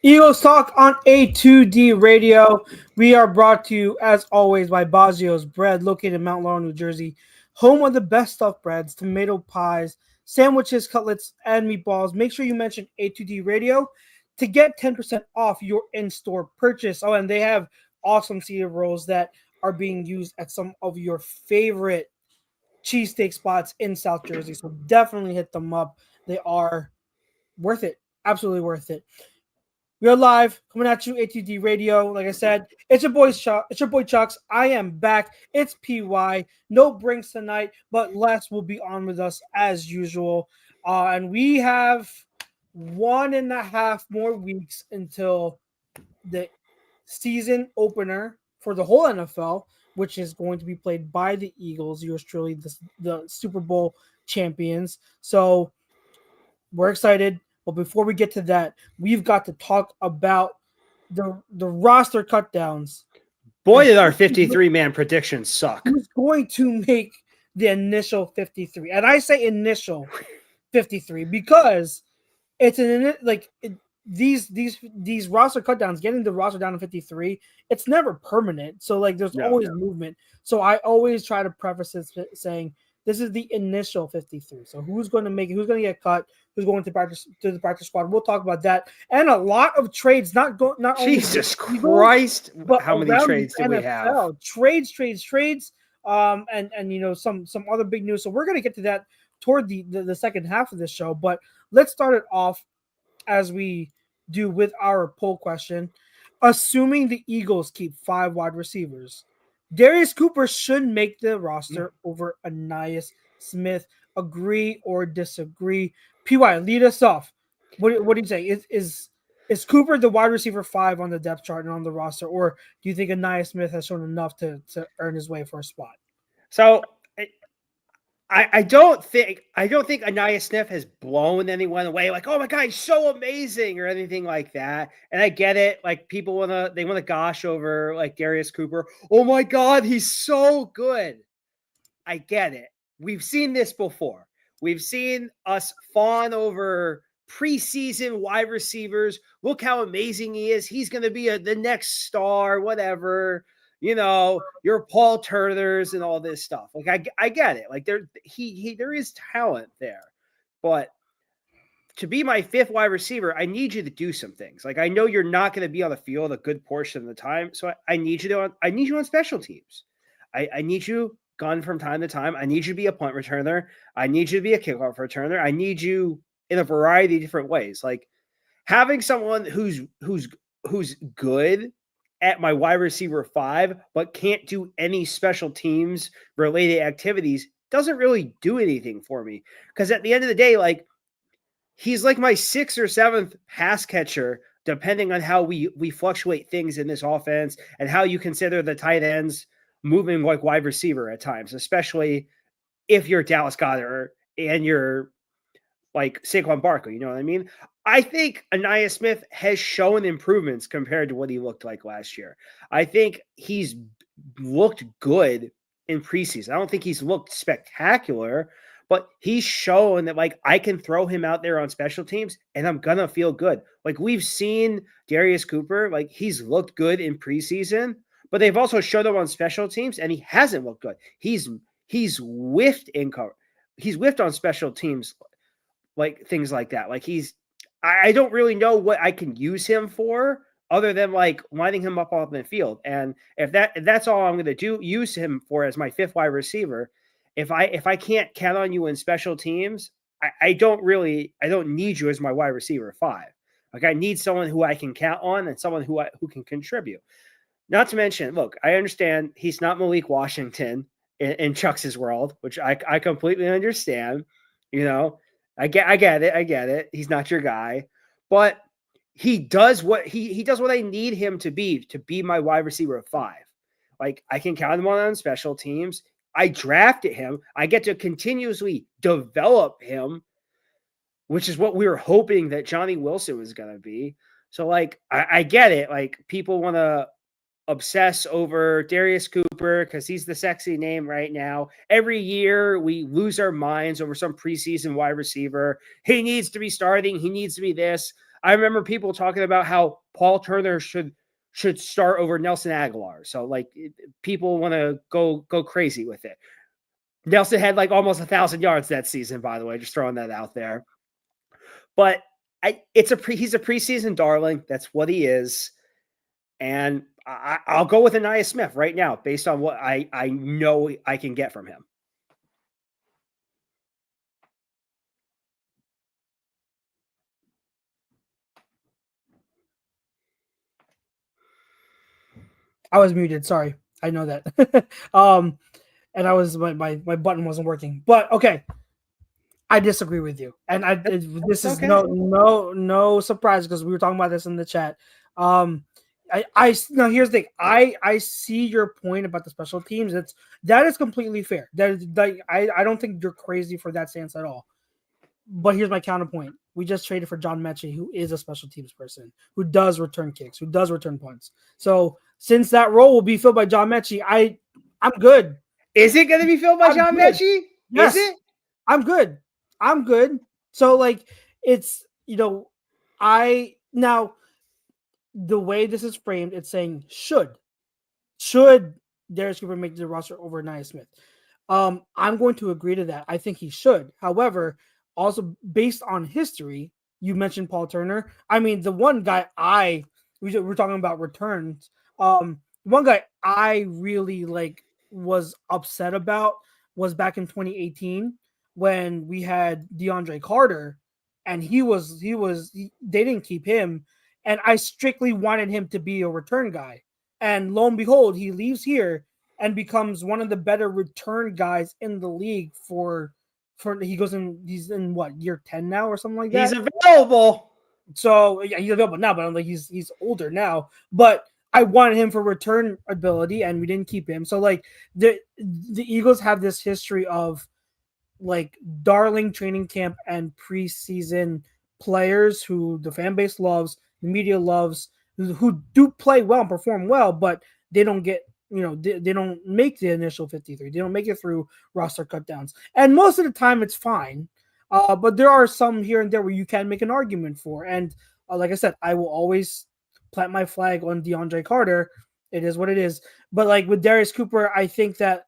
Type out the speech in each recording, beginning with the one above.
Eagles Talk on A2D Radio. We are brought to you, as always, by Baggio's Bread, located in Mount Laurel, New Jersey. Home of the best stuffed breads, tomato pies, sandwiches, cutlets, and meatballs. Make sure you mention A2D Radio to get 10% off your in-store purchase. Oh, and they have awesome seated rolls that are being used at some of your favorite cheesesteak spots in South Jersey. So definitely hit them up. They are worth it. Absolutely worth it. We are live coming at you, ATD Radio. Like I said, it's your boy Chuck. It's your boy Chucks. I am back. It's PY. No Brinks tonight, but Les will be on with us as usual. And we have 1.5 more weeks until the season opener for the whole NFL, which is going to be played by the Eagles, yours truly, the Super Bowl champions. So we're excited. But before we get to that, we've got to talk about the roster cutdowns. Boy, did our 53-man predictions suck. Who's going to make the initial 53? And I say initial 53 because it's these roster cutdowns, getting the roster down to 53, it's never permanent. So there's always movement. So I always try to preface this saying this is the initial 53. So who's going to make it? Who's going to get cut? Who's going to the practice squad? We'll talk about that and a lot of trades. Not Jesus Christ! But how many trades do we have? Trades. And some other big news. So we're going to get to that toward the second half of this show. But let's start it off as we do with our poll question. Assuming the Eagles keep 5 wide receivers, Darius Cooper should make the roster over Ainias Smith. Agree or disagree? PY, lead us off. What do you say? Is Cooper the wide receiver 5 on the depth chart and on the roster, or do you think Ainias Smith has shown enough to earn his way for a spot? So I don't think Ainias Smith has blown anyone away. Like, oh my God, he's so amazing or anything like that. And I get it. Like people want to gosh over like Darius Cooper. Oh my God, he's so good. I get it. We've seen this before. We've seen us fawn over preseason wide receivers. Look how amazing he is. He's going to be the next star, whatever. Your Paul Turners and all this stuff. Like I get it. Like there is talent there, but to be my 5th wide receiver, I need you to do some things. Like I know you're not going to be on the field a good portion of the time, so I need you on special teams. I need you gun from time to time. I need you to be a punt returner. I need you to be a kickoff returner. I need you in a variety of different ways. Like having someone who's good at my wide receiver 5, but can't do any special teams related activities doesn't really do anything for me. Because at the end of the day, like he's like my 6th or 7th pass catcher, depending on how we fluctuate things in this offense and how you consider the tight ends moving like wide receiver at times, especially if you're Dallas Goedert and you're like Saquon Barkley, you know what I mean? I think Ainias Smith has shown improvements compared to what he looked like last year. I think he's looked good in preseason. I don't think he's looked spectacular, but he's shown that like I can throw him out there on special teams and I'm gonna feel good. Like we've seen Darius Cooper, like he's looked good in preseason, but they've also showed him on special teams and he hasn't looked good. He's whiffed he's whiffed on special teams, like things like that. Like I don't really know what I can use him for other than like lining him up on the field. And if that's all I'm going to use him for as my 5th wide receiver, if I can't count on you in special teams, I don't need you as my wide receiver 5. Like I need someone who I can count on and someone who can contribute. Not to mention, look, I understand he's not Malik Washington in Chuck's world, which I completely understand. I get it. He's not your guy, but he does what he does what I need him to be my wide receiver 5. Like I can count him on special teams. I drafted him. I get to continuously develop him, which is what we were hoping that Johnny Wilson was going to be. So like, I get it. Like people want to obsess over Darius Cooper because he's the sexy name right now. Every year we lose our minds over some preseason wide receiver. He needs to be starting. He needs to be this. I remember people talking about how Paul Turner should start over Nelson Aguilar. So like people want to go crazy with it. Nelson had like almost 1,000 yards that season, by the way, just throwing that out there. But he's a preseason darling. That's what he is. And I'll go with Anaya Smith right now based on what I know I can get from him. I was muted. Sorry. I know that. And I was my button wasn't working. But okay. I disagree with you. And this is okay. no surprise because we were talking about this in the chat. I now here's the thing. I see your point about the special teams. That is completely fair. I don't think you're crazy for that stance at all. But here's my counterpoint. We just traded for John Mechie, who is a special teams person, who does return kicks, who does return punts. So since that role will be filled by John Mechie, I'm good. Is it going to be filled by John Mechie? Yes. Is it? I'm good. So like it's now the way this is framed, it's saying should Darius Cooper make the roster over Nia Smith? I'm going to agree to that. I think he should. However, also based on history, you mentioned Paul Turner. I mean, the one guy we're talking about returns. One guy I really was upset about was back in 2018 when we had DeAndre Carter, and they didn't keep him, and I strictly wanted him to be a return guy. And lo and behold, he leaves here and becomes one of the better return guys in the league he's in what, year 10 now or something like that. He's available. So yeah, he's available now, but I'm like he's older now. But I wanted him for return ability, and we didn't keep him. So like the Eagles have this history of like darling training camp and preseason players who the fan base loves, the media loves, who do play well and perform well, but they don't get, they don't make the initial 53. They don't make it through roster cutdowns. And most of the time it's fine. But there are some here and there where you can make an argument for. And like I said, I will always plant my flag on DeAndre Carter. It is what it is. But like with Darius Cooper, I think that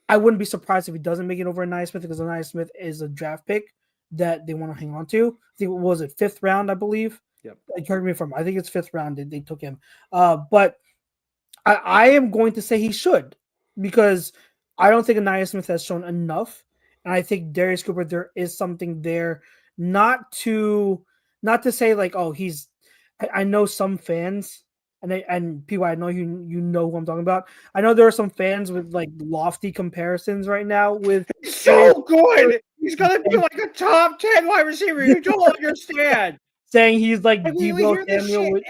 I wouldn't be surprised if he doesn't make it over Anaya Smith, because Anaya Smith is a draft pick that they want to hang on to. I think, what was it, 5th round, I believe? Yep. Correct me if I think it's 5th round they took him. But I am going to say he should, because I don't think Anaya Smith has shown enough. And I think Darius Cooper, there is something there, not to say like, oh, I know some fans and people, I know you know who I'm talking about. I know there are some fans with like lofty comparisons right now with so good. He's gonna be like a top 10 wide receiver. You don't understand. Saying he's like Deebo Samuel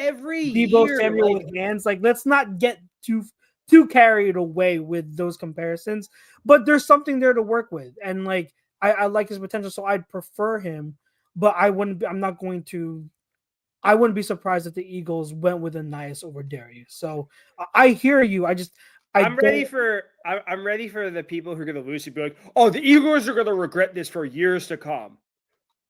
Samuel with hands. Like, let's not get too carried away with those comparisons. But there's something there to work with, and like I like his potential, so I'd prefer him. But I wouldn't be surprised if the Eagles went with Anias over Darius. So I hear you. I'm ready for the people who are going to lose and be like, oh, the Eagles are going to regret this for years to come.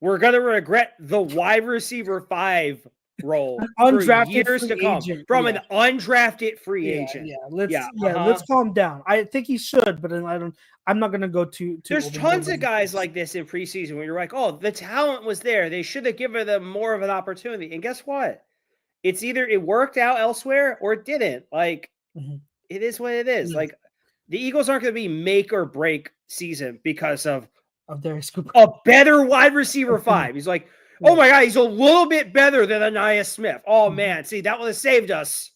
We're going to regret the wide receiver 5 role undrafted for years to come from an undrafted free agent. Let's calm down. I think he should, but I'm not going to go too. There's tons of guys like this in preseason where you're like, oh, the talent was there. They should have given them more of an opportunity. And guess what? It's either it worked out elsewhere or it didn't. Like, It is what it is. Yeah. Like, the Eagles aren't going to be make or break season because of Darius Cooper, a better wide receiver 5. He's like, oh my God, he's a little bit better than Anaya Smith. Oh man, see, that would have saved us.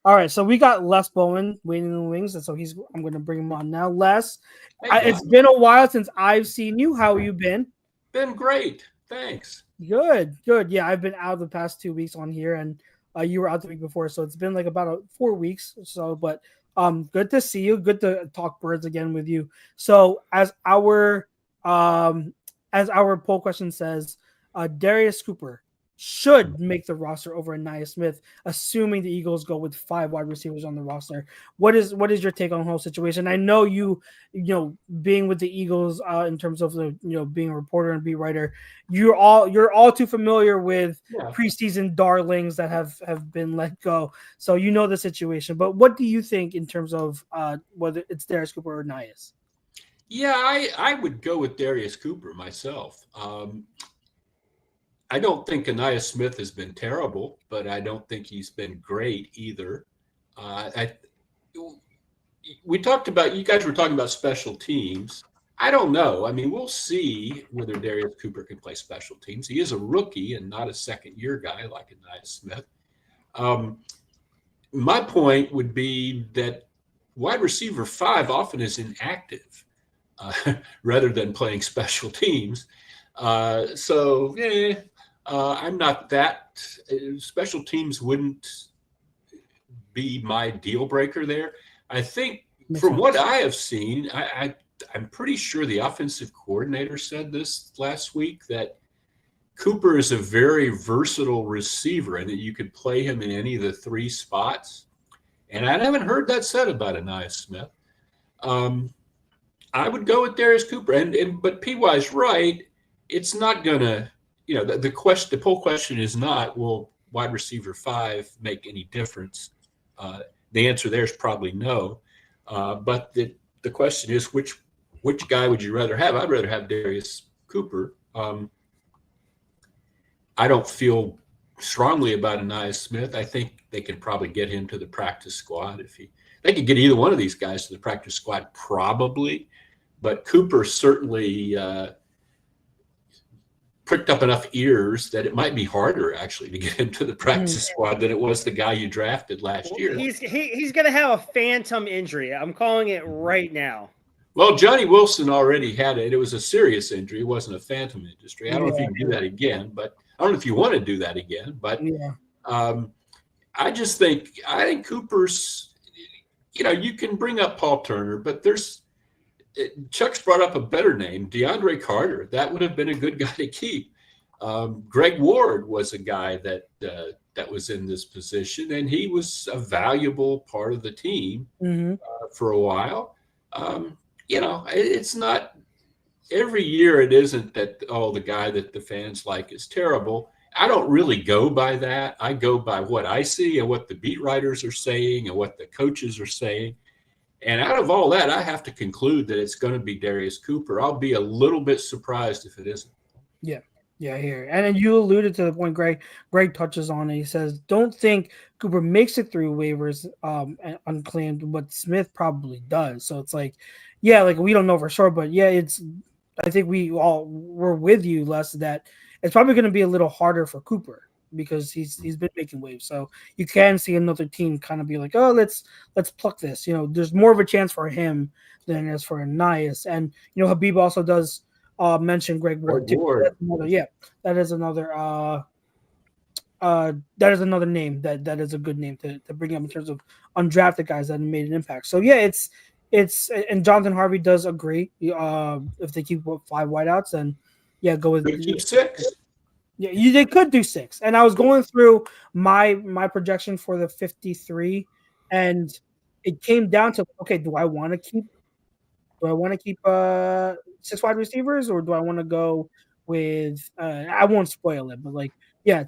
All right, so we got Les Bowman waiting in the wings, and so I'm going to bring him on now. Les, it's been a while since I've seen you. How have you been? Been great, thanks. Good. Yeah, I've been out the past 2 weeks on here, and you were out the week before, so it's been like about 4 weeks or so. But good to see you. Good to talk birds again with you. So as our poll question says, Darius Cooper, should make the roster over Anaya Smith, assuming the Eagles go with 5 wide receivers on the roster. What is your take on the whole situation? I know you being with the Eagles in terms of the being a reporter and beat writer, you're all too familiar with preseason darlings that have been let go, so you know the situation. But what do you think in terms of whether it's Darius Cooper or Nias? Yeah, I would go with Darius Cooper myself. I don't think Anaya Smith has been terrible, but I don't think he's been great either. We talked about, you guys were talking about special teams. I don't know. I mean, we'll see whether Darius Cooper can play special teams. He is a rookie and not a second-year guy like Anaya Smith. My point would be that wide receiver 5 often is inactive rather than playing special teams. I'm not that. Special teams wouldn't be my deal breaker there. I think from what I have seen, I'm pretty sure the offensive coordinator said this last week, that Cooper is a very versatile receiver and that you could play him in any of the 3 spots. And I haven't heard that said about Anaya Smith. I would go with Darius Cooper, but PY's right. It's not gonna, the poll question is not, will wide receiver 5 make any difference? The answer there is probably no. But the question is, which guy would you rather have? I'd rather have Darius Cooper. I don't feel strongly about Anaya Smith. I think they could probably get him to the practice squad they could get either one of these guys to the practice squad, probably. But Cooper certainly pricked up enough ears that it might be harder actually to get him to the practice squad than it was the guy you drafted last year. He's going to have a phantom injury. I'm calling it right now. Well, Johnny Wilson already had it. It was a serious injury. It wasn't a phantom injury. I don't know if you can do that again, but I don't know if you want to do that again. But I think Cooper's, you can bring up Paul Turner, but Chuck's brought up a better name, DeAndre Carter. That would have been a good guy to keep. Greg Ward was a guy that was in this position, and he was a valuable part of the team for a while. It's not every year. It isn't that, the guy that the fans like is terrible. I don't really go by that. I go by what I see and what the beat writers are saying and what the coaches are saying. And out of all that, I have to conclude that it's going to be Darius Cooper. I'll be a little bit surprised if it isn't. Yeah, I hear it. And then you alluded to the point Greg touches on it. He says, don't think Cooper makes it through waivers unclaimed, but Smith probably does. So it's like, we don't know for sure, but I think we're with you, Les, that it's probably going to be a little harder for Cooper because he's been making waves. So you can see another team kind of be like, oh, let's pluck this. There's more of a chance for him than there is for Nias. And Habib also does mention Greg Ward too. That is another name that is a good name to bring up in terms of undrafted guys that made an impact. So it's and Jonathan Harvey does agree. If they keep 5 wideouts, then go with keep 6. Yeah, they could do 6. And I was going through my projection for the 53, and it came down to, okay, do I want to keep 6 wide receivers, or do I want to go with I won't spoil it, but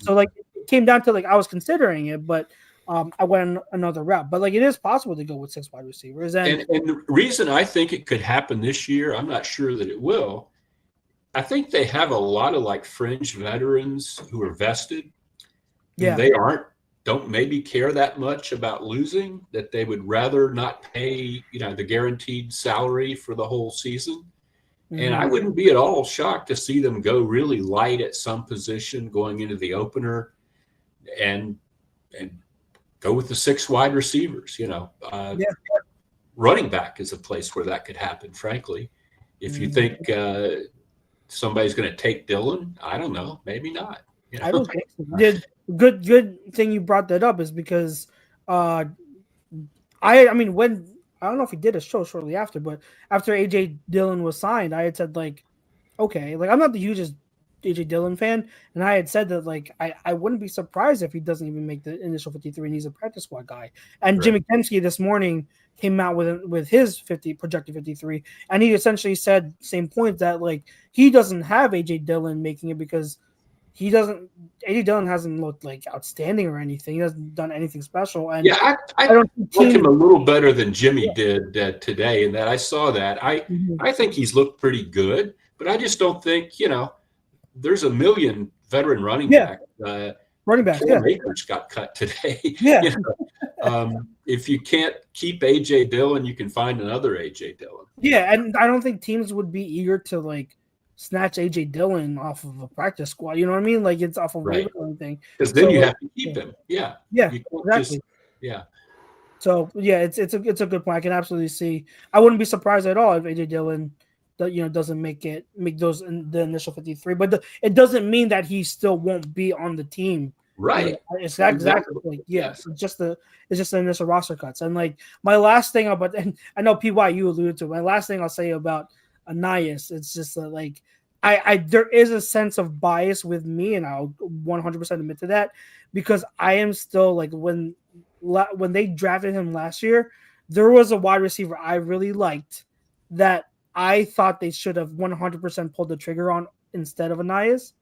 so it came down to I was considering it, but I went another route. But it is possible to go with 6 wide receivers. And the reason I think it could happen this year, I'm not sure that it will. I think they have a lot of fringe veterans who are vested. Yeah. They don't maybe care that much about losing, that they would rather not pay, the guaranteed salary for the whole season. Mm-hmm. And I wouldn't be at all shocked to see them go really light at some position going into the opener and go with the 6 wide receivers, Running back is a place where that could happen, frankly. If you think somebody's going to take Dylan, I don't know, maybe not. I don't think so. The good thing you brought that up is because I don't know if he did a show shortly after, but after AJ Dillon was signed, I had said okay, I'm not the hugest AJ Dillon fan, and I had said that like I wouldn't be surprised if he doesn't even make the initial 53 and he's a practice squad guy. And Right. Jimmy Kempski this morning came out with his projected 53, and he essentially said same point that like he doesn't have AJ Dillon making it because AJ Dillon hasn't looked like outstanding or anything. He hasn't done anything special. And yeah, I don't like him a little better than Jimmy did today, and that I saw that. I think he's looked pretty good, but I just don't think, there's a million veteran running backs. Running backs, Akers got cut today. Yeah. If you can't keep AJ Dillon, you can find another AJ Dillon. Yeah, and I don't think teams would be eager to like snatch AJ Dillon off of a practice squad. You know what I mean? Like it's off of waiver or anything. Because then you have to keep him. Yeah. Yeah. You can't Exactly. yeah. So yeah, it's a good point. I can absolutely see. I wouldn't be surprised at all if AJ Dillon, doesn't make those in the initial 53. But it doesn't mean that he still won't be on the team. Right. It's exactly. Like, yes. It's just the initial roster cuts. And like my last thing about, and I know PY you alluded to. My last thing I'll say about Anais, it's just that like I there is a sense of bias with me, and I'll 100% admit to that, because I am still like when they drafted him last year, there was a wide receiver I really liked that I thought they should have 100% pulled the trigger on instead of Anais,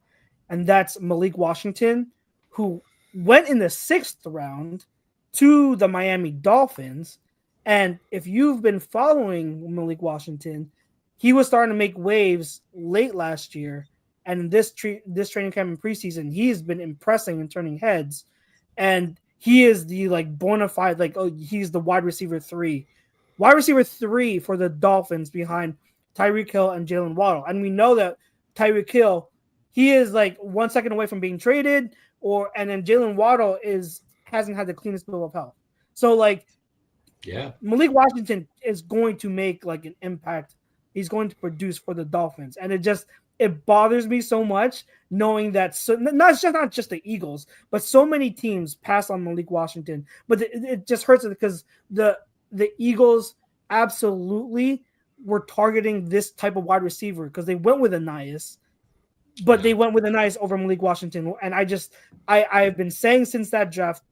and that's Malik Washington, who went in the 6th round to the Miami Dolphins. And if you've been following Malik Washington, he was starting to make waves late last year, and this training camp and preseason, he's been impressing and turning heads, and he is the like bona fide he's the wide receiver 3 for the Dolphins behind Tyreek Hill and Jalen Waddle. And we know that Tyreek Hill, he is like 1 second away from being traded, and then Jalen Waddle hasn't had the cleanest bill of health. So like, yeah, Malik Washington is going to make like an impact. He's going to produce for the Dolphins, and it bothers me so much knowing that not just the Eagles, but so many teams pass on Malik Washington. But it just hurts it because the Eagles absolutely were targeting this type of wide receiver because they went with Anais, but they went with Anais over Malik Washington. And I've been saying since that draft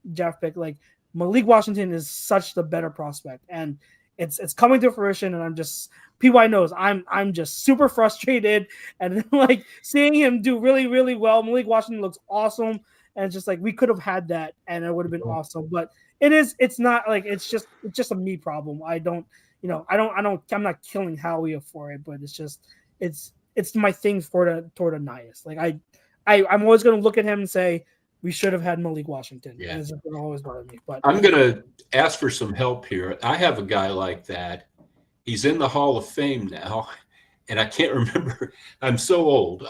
pick, like Malik Washington is such the better prospect, and it's coming to fruition. And I'm just, PY knows I'm just super frustrated, and like seeing him do really, really well. Malik Washington looks awesome, and it's just like we could have had that, and it would have been awesome. But it's not like it's just a me problem. I'm not killing Howie for it, but it's my thing toward Anais. Like I'm always gonna look at him and say we should have had Malik Washington. Yeah, it's gonna always bother me. But I'm gonna ask for some help here. I have a guy like that. He's in the Hall of Fame now, and I can't remember. I'm so old.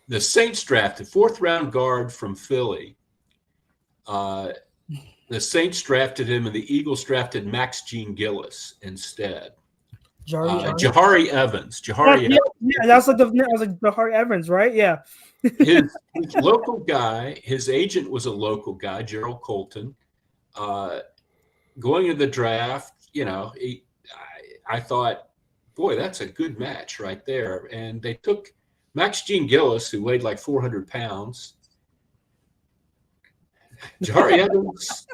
The Saints drafted 4th round guard from Philly. The Saints drafted him, and the Eagles drafted Max Gene Gillis instead. Jahari Evans. Yeah, that's like Jahari Evans, right? Yeah. his local guy, his agent was a local guy, Gerald Colton. Going into the draft, I thought, boy, that's a good match right there. And they took Max Gene Gillis, who weighed like 400 pounds. Jahari Evans,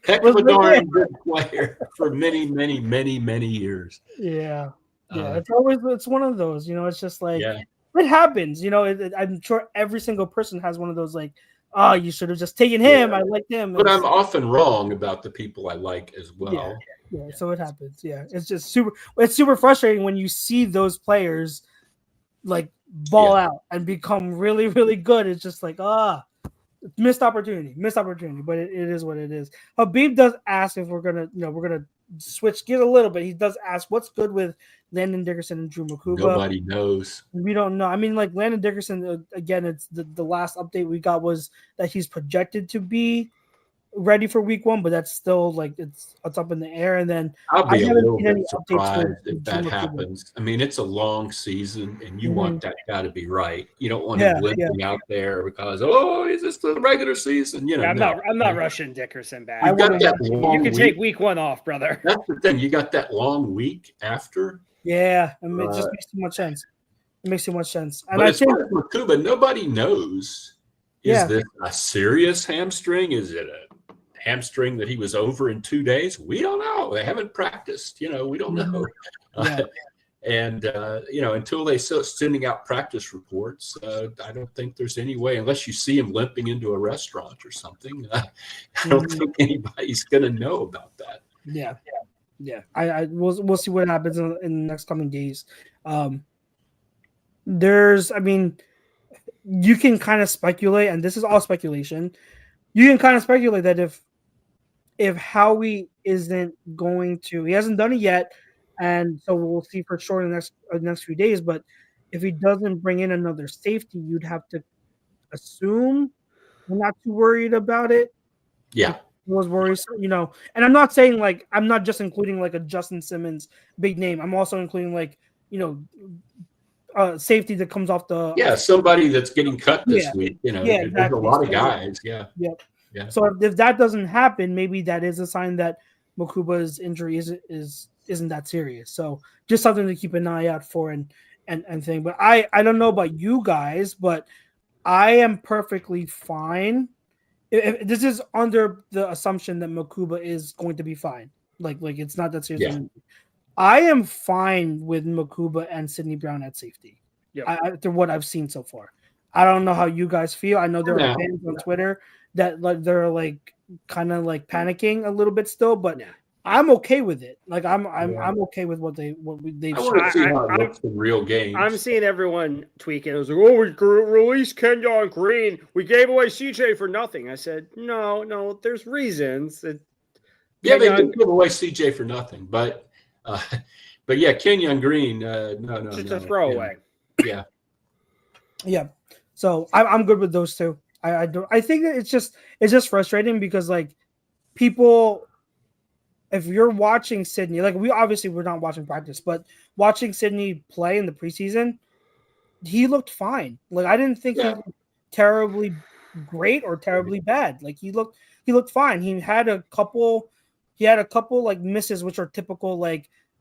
heck of a darn good player for many, many, many, many years. Yeah. It's one of those, it's just like, it happens, I'm sure every single person has one of those like, oh, you should have just taken him. I liked him. But I'm often wrong about the people I like as well. Yeah, so it happens. Yeah, it's just super frustrating when you see those players like ball out and become really, really good. It's just like, missed opportunity. But it is what it is. Habib does ask if we're gonna switch gears a little bit. He does ask what's good with Landon Dickerson and Drew Makuba. Nobody knows. We don't know. I mean, like Landon Dickerson, again, it's the last update we got was that he's projected to be ready for week 1, but that's still like it's up in the air. And then I'll be a little bit surprised if that happens. I mean, it's a long season, and you want that guy to be right. You don't want him limping out there because is this the regular season? I'm not rushing Dickerson back. You can take week 1 off, brother. That's the thing. You got that long week after. Yeah, I mean, it just makes too much sense. It makes too much sense. And But I as think far as Makuba, nobody knows. Yeah. Is this a serious hamstring? Is it a hamstring that he was over in 2 days? We don't know. They haven't practiced. We don't know. Yeah. Until they start sending out practice reports, I don't think there's any way, unless you see him limping into a restaurant or something. I don't think anybody's going to know about that. Yeah. We'll see what happens in the next coming days. You can kind of speculate, and this is all speculation. You can kind of speculate that if Howie isn't going to, he hasn't done it yet, and so we'll see for sure in the next few days. But if he doesn't bring in another safety, you'd have to assume we're not too worried about it. Yeah. Was worried, and I'm not saying I'm not just including a Justin Simmons big name. I'm also including safety that comes off the somebody that's getting cut this week. Exactly. There's a lot of guys. Yeah. Yeah. So if that doesn't happen, maybe that is a sign that Makuba's injury isn't that serious. So just something to keep an eye out for and thing. But I don't know about you guys, but I am perfectly fine. If this is under the assumption that Makuba is going to be fine. Like it's not that serious. Yeah. I am fine with Makuba and Sidney Brown at safety. Yep. After what I've seen so far. I don't know how you guys feel. I know there are fans on Twitter that they're kind of panicking a little bit still, but I'm okay with it. I'm okay with what they've. I want to see how it looks in real games. I'm seeing everyone tweaking. It was like, we released Kenyon Green. We gave away CJ for nothing. I said, no, there's reasons. They did give away CJ for nothing, but Kenyon Green, no, just a throwaway. Yeah. So I'm good with those two. I think that it's just frustrating because people. If you're watching Sidney, we're not watching practice, but watching Sidney play in the preseason, he looked fine. I didn't think he looked terribly great or terribly bad. He looked fine. He had a couple misses, which are typical,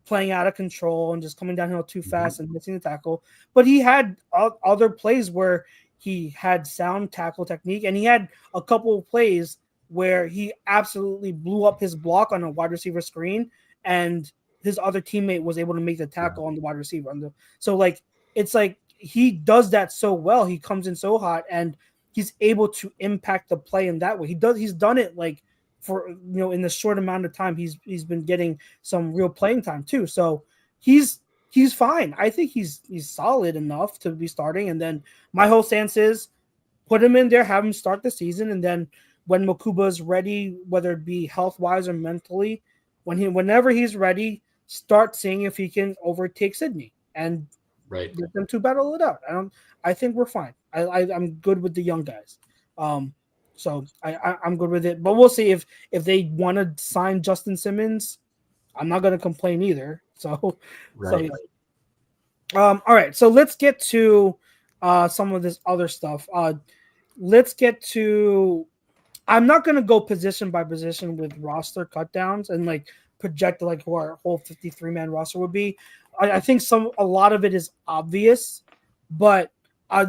playing out of control and just coming downhill too fast and missing the tackle. But he had other plays where he had sound tackle technique, and he had a couple of plays where he absolutely blew up his block on a wide receiver screen, and his other teammate was able to make the tackle on the wide receiver. It's he does that so well. He comes in so hot, and he's able to impact the play in that way. He's done it for in the short amount of time he's been getting some real playing time too. So he's fine. I think he's solid enough to be starting. And then my whole stance is put him in there, have him start the season, and then when Makuba's ready, whether it be health-wise or mentally, whenever he's ready, start seeing if he can overtake Sidney and get them to battle it out. I think we're fine. I'm good with the young guys. So I'm good with it. But we'll see if they want to sign Justin Simmons. I'm not going to complain either. So, all right. So let's get to some of this other stuff. Let's get to. I'm not going to go position by position with roster cutdowns and project who our whole 53-man roster would be. I think a lot of it is obvious, but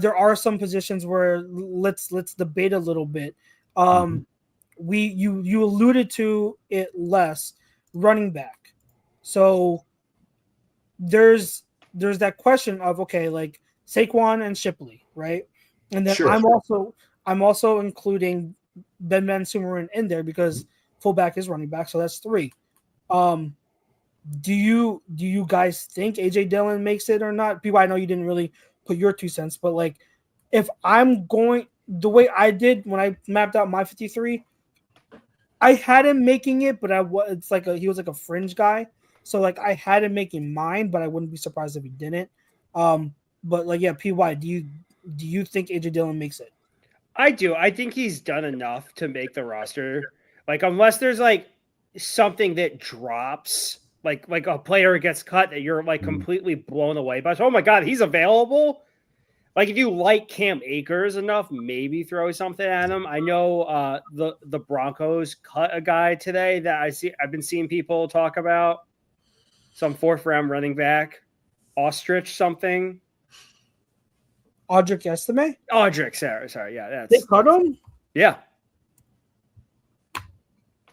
there are some positions where let's debate a little bit. You alluded to it less, running back. So there's that question of Saquon and Shipley, right? And then sure. I'm also including Ben Mansumarin in there because fullback is running back, so that's 3. Do you guys think AJ Dillon makes it or not? People, I know you didn't really put your 2 cents, but if I'm going the way I did when I mapped out my 53, I had him making it, but he was a fringe guy, so I had him making mine, but I wouldn't be surprised if he didn't. But PY, do you think AJ Dillon makes it? I do. I think he's done enough to make the roster. Unless there's something that drops, like a player gets cut that you're completely blown away by. So, oh my God, he's available. If you like Cam Akers enough, maybe throw something at him. I know the Broncos cut a guy today that I've been seeing people talk about. Some 4th round running back, Ostrich something. Audric Estime? Audric, sorry. Yeah, They cut him? Yeah.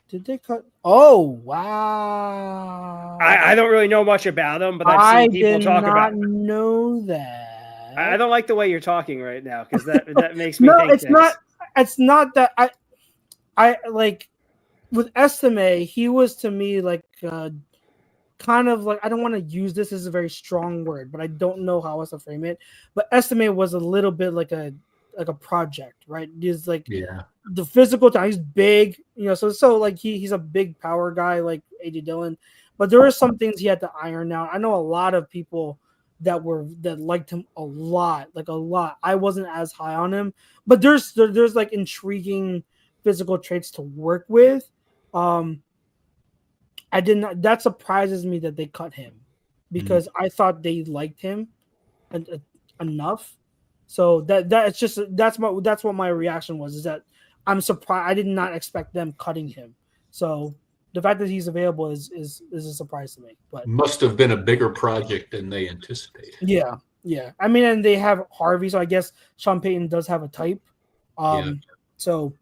Did they cut? Oh, wow. I don't really know much about him, but I've seen people talk about I did not know that. I don't like the way you're talking right now because that makes me no, think it's not. It's not that I like with Estime, he was to me like kind of like, I don't want to use this as a very strong word, but I don't know how else to frame it. But Estime was a little bit like a project, right? He's like the physical time. He's big, so like he's a big power guy like AJ Dillon, but there are some things he had to iron out. I know a lot of people that liked him a lot. I wasn't as high on him, but there's like intriguing physical traits to work with. I did not. That surprises me that they cut him because I thought they liked him enough. So that's what my reaction was. Is that I'm surprised. I did not expect them cutting him. So the fact that he's available is a surprise to me. But must have been a bigger project than they anticipated. Yeah. I mean, and they have Harvey, so I guess Sean Payton does have a type. So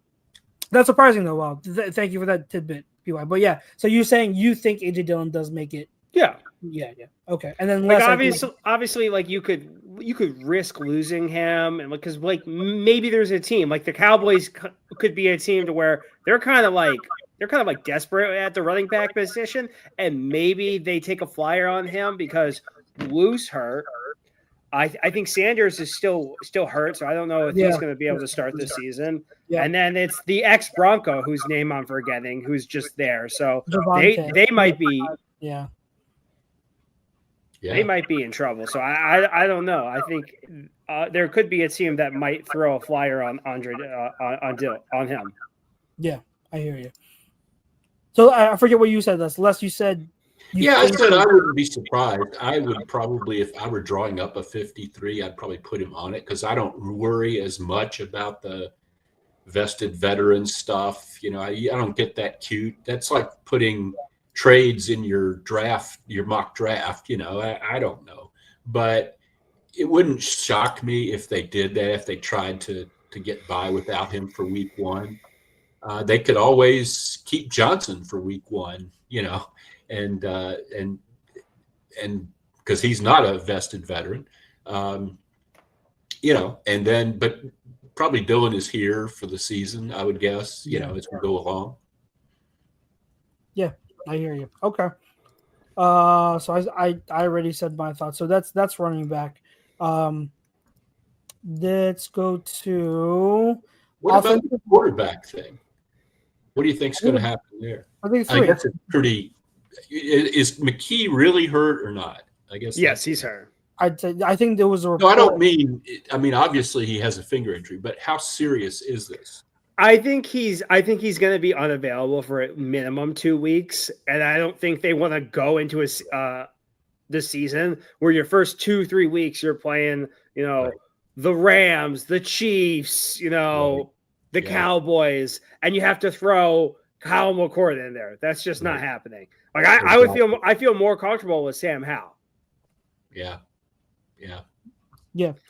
that's surprising though. Wow, thank you for that tidbit, PY. But yeah, so you're saying you think AJ Dillon does make it? Yeah. Okay, and then like obviously, like you could risk losing him, and because like maybe there's a team like the Cowboys could be a team to where they're kind of like desperate at the running back position, and maybe they take a flyer on him because Wu's hurt. I think Sanders is still hurt, so I don't know if he's going to be able to start this season. Yeah. And then it's the ex-Bronco whose name I'm forgetting, who's just there. So they might be they might be in trouble. So I don't know. I think there could be a team that might throw a flyer on him. Yeah, I hear you. So I forget what you said. Les, you said. I said I wouldn't be surprised. I would probably, if I were drawing up a 53, I'd probably put him on it because I don't worry as much about the vested veteran stuff. I don't get that cute. That's like putting trades in your draft, your mock draft. I don't know, but it wouldn't shock me if they did that. If they tried to get by without him for week one, they could always keep Johnson for week one. And because he's not a vested veteran, and then, but probably Dillon is here for the season, I would guess, as we go along. Yeah, I hear you. Okay. So I already said my thoughts. So that's running back. Let's go to what about the quarterback thing? What do you think is going to happen there? I think that's pretty. Is McKee really hurt or not? I guess. Yes, he's hurt. I think there was a report. No, I don't mean. I mean, obviously he has a finger injury, but how serious is this? I think he's going to be unavailable for a minimum 2 weeks, and I don't think they want to go into this season where your first 2-3 weeks you're playing, the Rams, the Chiefs, the Cowboys, and you have to throw Kyle McCord in there. That's just not happening. Like I feel more comfortable with Sam Howell. Yeah.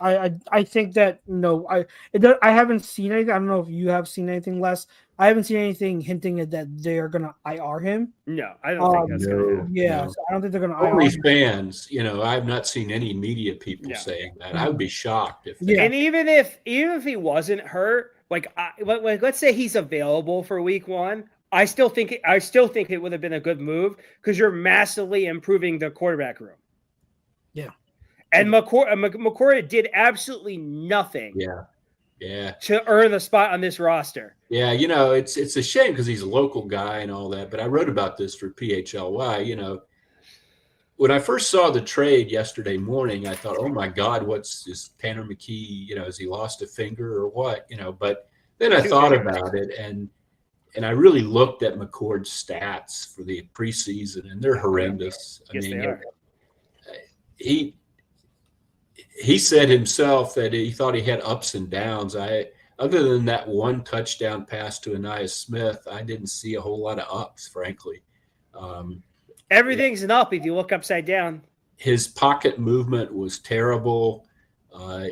I think that I haven't seen anything. I don't know if you have seen anything, Les. I haven't seen anything hinting at that they are gonna IR him. No, I don't think that's gonna happen. Yeah, so I don't think they're gonna only IR him. Fans. I've not seen any media people saying that. I would be shocked if. And even if he wasn't hurt, like let's say he's available for week one. I still think it would have been a good move because you're massively improving the quarterback room. Yeah. And McCord did absolutely nothing. Yeah. To earn a spot on this roster. Yeah, it's a shame because he's a local guy and all that. But I wrote about this for PHLY. When I first saw the trade yesterday morning, I thought, oh my God, is Tanner McKee? Has he lost a finger or what? But then I thought about it and I really looked at McCord's stats for the preseason, and they're horrendous. Yes, they are. He said himself that he thought he had ups and downs. Other than that one touchdown pass to Anais Smith, I didn't see a whole lot of ups, frankly. Everything's an up if you look upside down. His pocket movement was terrible.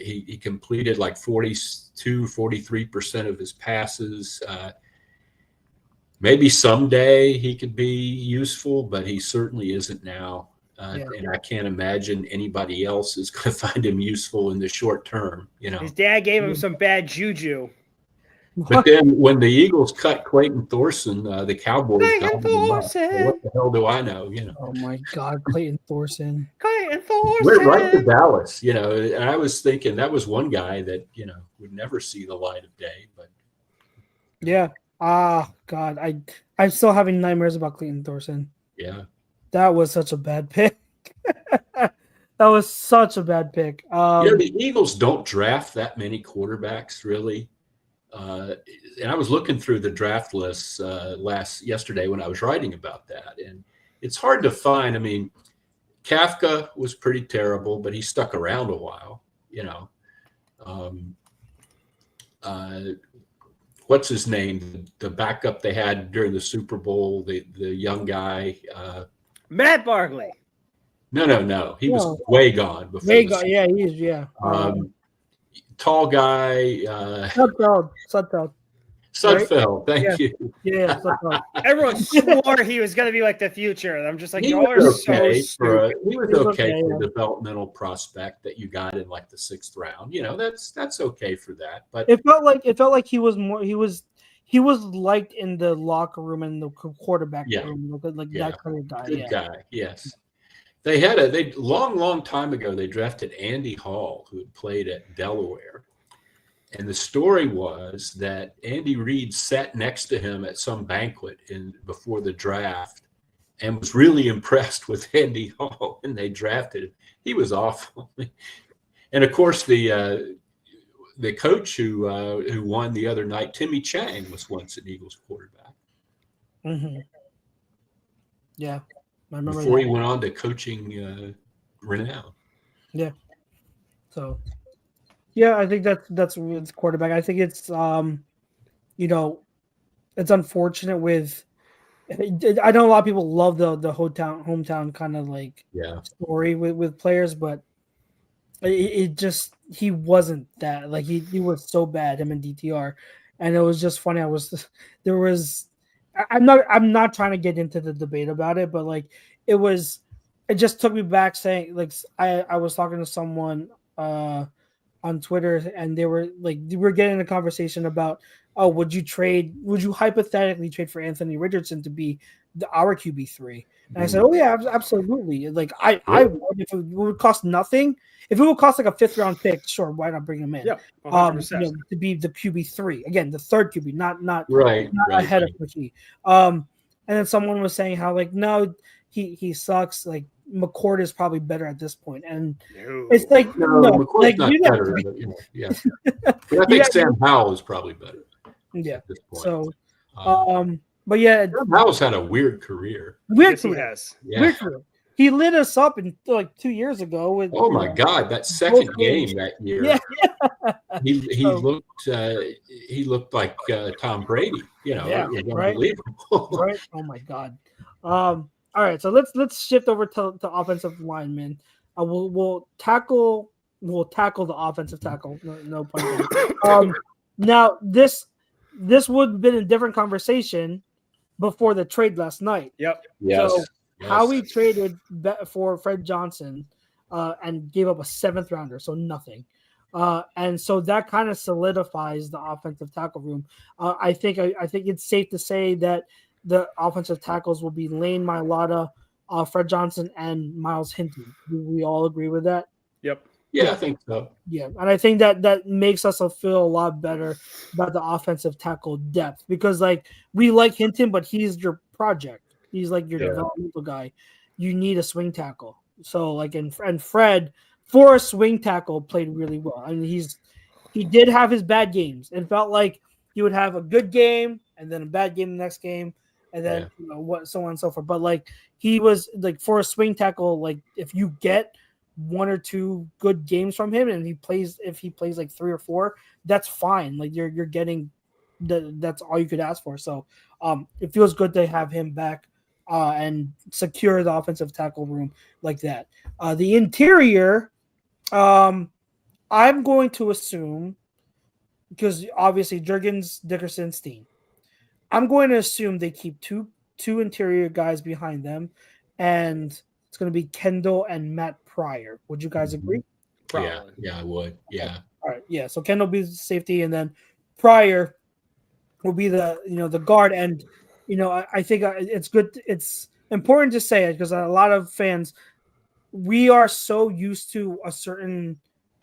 He completed like 43% of his passes. Maybe someday he could be useful, but he certainly isn't now. And I can't imagine anybody else is going to find him useful in the short term. His dad gave him some bad juju. But then when the Eagles cut Clayton Thorson, the Cowboys got him. What the hell do I know? Oh my God, Clayton Thorson. Clayton Thorson. We're right to Dallas, and I was thinking that was one guy that, would never see the light of day. But yeah. God, I'm still having nightmares about Clayton Thorson. Yeah. That was such a bad pick. That was such a bad pick. The Eagles don't draft that many quarterbacks, really. And I was looking through the draft lists yesterday when I was writing about that, and it's hard to find. I mean, Kafka was pretty terrible, but he stuck around a while. What's his name? The backup they had during the Super Bowl, the young guy. Matt Barkley. No. He was way gone before. Way gone. Yeah, he is. Yeah. Tall guy. Sudfeld. Sudfeld. Thank you. Yeah. Sudfeld. Everyone swore he was going to be like the future. And I'm just like, y'all are so stupid. He was okay for a developmental prospect that you got in like the 6th round. That's okay for that. But it felt like he was more. He was liked in the locker room and the quarterback room, that kind of guy. Good guy. Yes. They long time ago, they drafted Andy Hall, who had played at Delaware. And the story was that Andy Reid sat next to him at some banquet before the draft and was really impressed with Andy Hall, and they drafted him. He was awful. And of course, the coach who won the other night, Timmy Chang, was once an Eagles quarterback. Mm-hmm. Yeah. I remember before he went on to coaching renown. Yeah. So, yeah, I think that's quarterback. I think it's it's unfortunate with. I know a lot of people love the hometown kind of story with players, but it just he wasn't that. Like he was so bad, him and DTR, and it was just funny. I'm not trying to get into the debate about it, but it just took me back saying I was talking to someone on Twitter, and they were getting a conversation about, would you hypothetically trade for Anthony Richardson to be our QB3? And I said, oh yeah, absolutely. I would, if it would cost nothing. If it would cost like a 5th round pick, sure, why not bring him in? Yeah, to be the QB3 again, the 3rd QB, not ahead of QB. And then someone was saying how no, he sucks. Like McCord is probably better at this point, and it's McCord's not better. Yeah, but I think Sam Howell is probably better. Yeah. At this point. So, but yeah, Sam Howell's had a weird career. Yes, he has. Yeah. Weird career. He lit us up in 2 years ago with. Oh my God, that second game that year. Yeah. He looked like Tom Brady. Right. Unbelievable. Right. Oh my God. All right, so let's shift over to offensive linemen. We'll tackle the offensive tackle. No pun. Now this would have been a different conversation before the trade last night. Yep. Yes. So how we traded for Fred Johnson and gave up a 7th rounder, so nothing. And so that kind of solidifies the offensive tackle room. I think it's safe to say that the offensive tackles will be Lane Mailata, Fred Johnson, and Miles Hinton. Do we all agree with that? Yep. Yeah, I think so. Yeah, and I think that makes us feel a lot better about the offensive tackle depth, because we like Hinton, but he's your project. He's like your developmental guy. You need a swing tackle. So and Fred, for a swing tackle, played really well. I mean, he did have his bad games. It felt like he would have a good game and then a bad game the next game, and then so on and so forth. But he was for a swing tackle, if you get 1 or 2 good games from him, and if he plays 3 or 4, that's fine. You're getting that's all you could ask for. So it feels good to have him back and secure the offensive tackle room like that. The interior, I'm going to assume, because obviously Jurgens, Dickerson, Steen. I'm going to assume they keep two interior guys behind them, and it's going to be Kendall and Matt Pryor. Would you guys agree? Probably. Yeah, I would. Yeah. All right, yeah. So Kendall be safety, and then Pryor will be the guard. And I think it's good. It's important to say it because a lot of fans, we are so used to a certain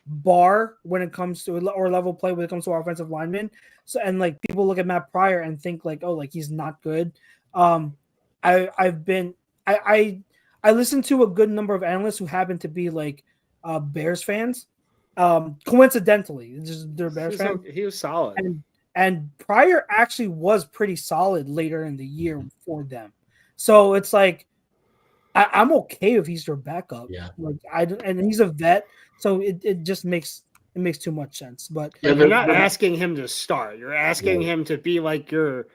bar when it comes to or level play when it comes to our offensive linemen. So and like people look at Matt Pryor and think like, oh, like he's not good. I've been I listened to a good number of analysts who happen to be like Bears fans. Coincidentally, just they're Bears fans. He was solid. And Pryor actually was pretty solid later in the year for them. So it's like I'm okay if he's your backup. Yeah. Like and he's a vet, so it just makes too much sense. But you're not asking him to start. You're asking him to be like your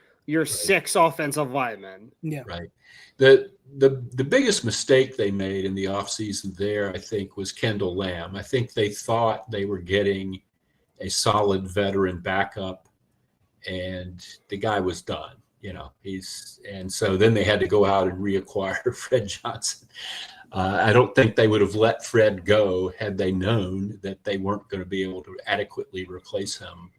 sixth offensive lineman. Yeah. Right. The biggest mistake they made in the offseason there, I think, was Kendall Lamb. I think they thought they were getting a solid veteran backup, and the guy was done. And so then they had to go out and reacquire Fred Johnson. I don't think they would have let Fred go had they known that they weren't going to be able to adequately replace him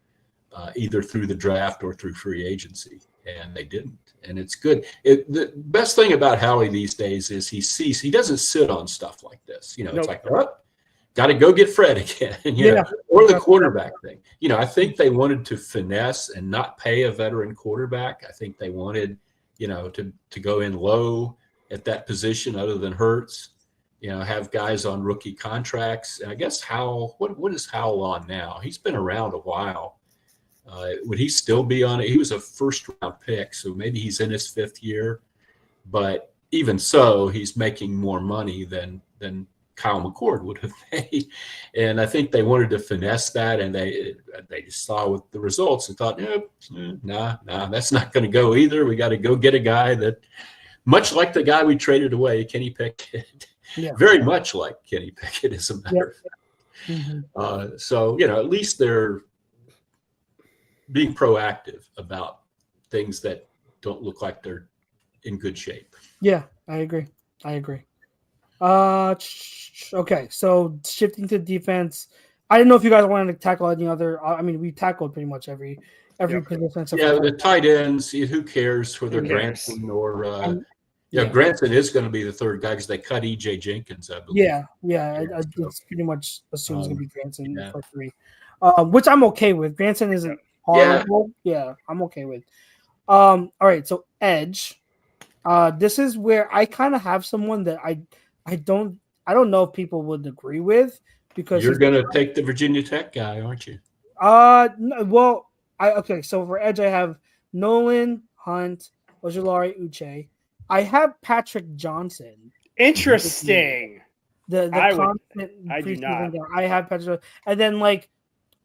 either through the draft or through free agency, and they didn't. And it's good. The best thing about Howie these days is he doesn't sit on stuff like this. It's like, oh, got to go get Fred again, or the quarterback thing. I think they wanted to finesse and not pay a veteran quarterback. I think they wanted, to go in low at that position other than Hurts, have guys on rookie contracts. And I guess Howell, what is Howell on now? He's been around a while. Would he still be on it? He was a first-round pick, so maybe he's in his fifth year. But even so, he's making more money than Kyle McCord would have made. And I think they wanted to finesse that, and they just saw with the results and thought, nah, that's not going to go either. We got to go get a guy that, much like the guy we traded away, Kenny Pickett, very much like Kenny Pickett, as a matter of fact. Mm-hmm. So, at least they're being proactive about things that don't look like they're in good shape. Yeah, I agree. Okay, so shifting to defense, I didn't know if you guys wanted to tackle any other. I mean, we tackled pretty much every position. Yeah, the tight ends. Who cares whether Granson or Granson is going to be the third guy because they cut EJ Jenkins, I believe. Yeah. I pretty much assume it's going to be Granson for 3, which I'm okay with. Granson isn't horrible. Yeah, I'm okay with. All right, so edge. This is where I kind of have someone that I don't know if people would agree with because you're going to take the Virginia Tech guy, aren't you? Well, so for edge I have Nolan, Hunt, Ojulari, Uche. I have Patrick Johnson. Interesting. The constant I do not. I have Patrick, and then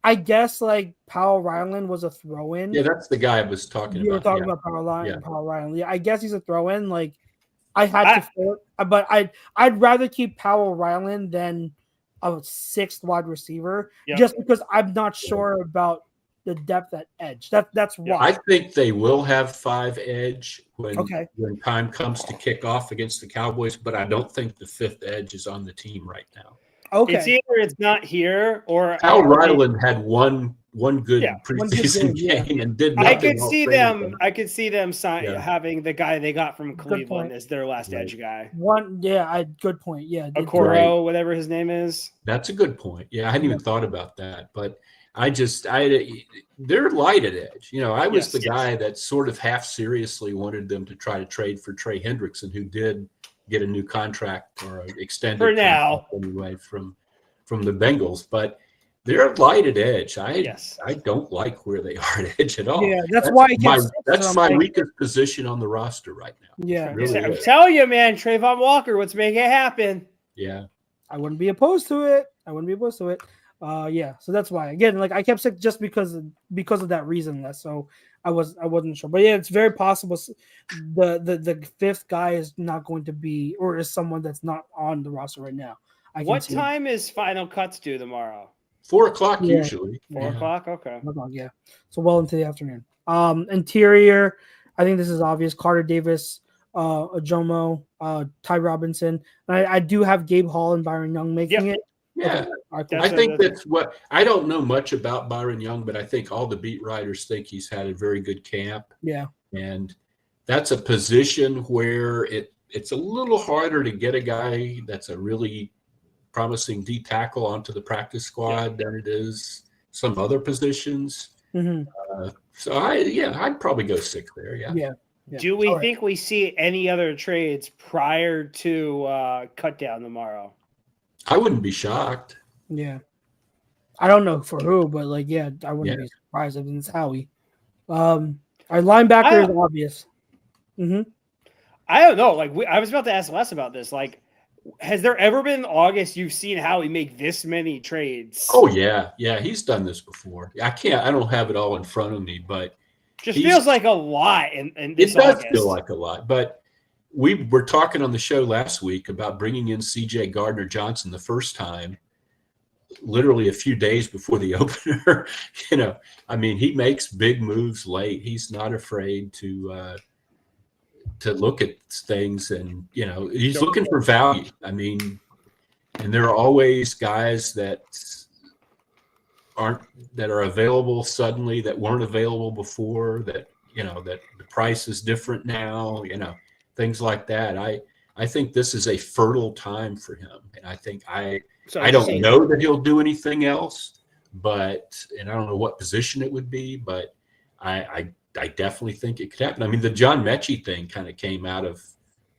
I guess Powell Ryland was a throw-in. Yeah, that's the guy I was talking about. You were talking about Powell Ryland. Yeah, I guess he's a throw-in. I had to throw it, but I'd rather keep Powell Ryland than a 6th wide receiver, just because I'm not sure about the depth at edge. That's why. I think they will have 5 edge when time comes to kick off against the Cowboys, but I don't think the 5th edge is on the team right now. Okay. It's either it's not here or Powell Ryland had one good preseason game and did nothing. I could see them having the guy they got from Cleveland as their last edge guy. Good point. Yeah. Okoro, whatever his name is. That's a good point. Yeah, I hadn't even thought about that, but they're light at edge. I was the guy that sort of half seriously wanted them to try to trade for Trey Hendrickson, who did get a new contract or an extended for now anyway from the Bengals, but they're light at edge. I don't like where they are at edge at all. Yeah, that's why that's my weakest position on the roster right now. Yeah, really I'm telling you, man, Trayvon Walker, let's make it happen. Yeah, I wouldn't be opposed to it. So that's why. Again, I kept sick just because of that reason. So I wasn't sure, but it's very possible the 5th guy is not going to be, or is someone that's not on the roster right now. What time is Final Cuts due tomorrow? 4 o'clock Yeah. usually. 4 o'clock. Okay. Yeah. So well into the afternoon. Interior, I think this is obvious. Carter Davis, Ajomo, Ty Robinson. And I do have Gabe Hall and Byron Young making it. Yeah. Okay. All right, cool. I think that's what I don't know much about Byron Young, but I think all the beat writers think he's had a very good camp. Yeah. And that's a position where it's a little harder to get a guy that's a really promising D tackle onto the practice squad than it is some other positions. So I'd probably go 6 there. Yeah. Do we think we see any other trades prior to Cutdown tomorrow? I wouldn't be shocked. Yeah. I don't know for who, but I wouldn't be surprised if it's Howie. Our linebacker is obvious. I don't know. I was about to ask Les about this. Has there ever been in August you've seen Howie make this many trades? Oh yeah. He's done this before. I don't have it all in front of me, but just feels like a lot in this August. It does feel like a lot, but we were talking on the show last week about bringing in C.J. Gardner-Johnson the first time, literally a few days before the opener. He makes big moves late. He's not afraid to look at things, and he's looking for value. And there are always guys that are available suddenly that weren't available before. That that the price is different now. Things like that. I think this is a fertile time for him, and I think I don't know that he'll do anything else, and I don't know what position it would be, but I definitely think it could happen. The John Mechie thing kind of came out of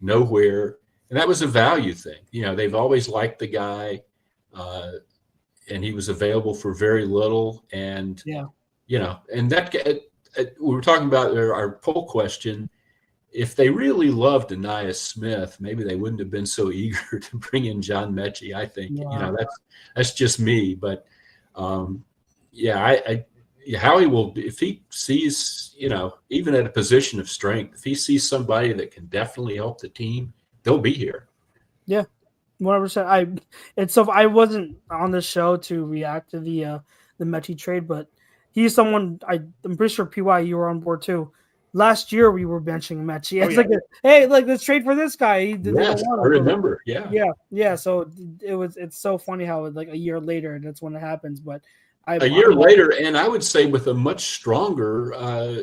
nowhere, and that was a value thing. They've always liked the guy, and he was available for very little, and and that we were talking about our poll question. If they really loved Anais Smith, maybe they wouldn't have been so eager to bring in John Mechie. I think that's just me, but Howie will, if he sees even at a position of strength, if he sees somebody that can definitely help the team, they'll be here. Yeah, 100%. I wasn't on the show to react to the Mechie trade, but he's someone I'm pretty sure PY you were on board too. Last year we were benching Mechie. It's let's trade for this guy. Yes, I remember. Yeah. So it's so funny how a year later that's when it happens. But a year later, and I would say with a much stronger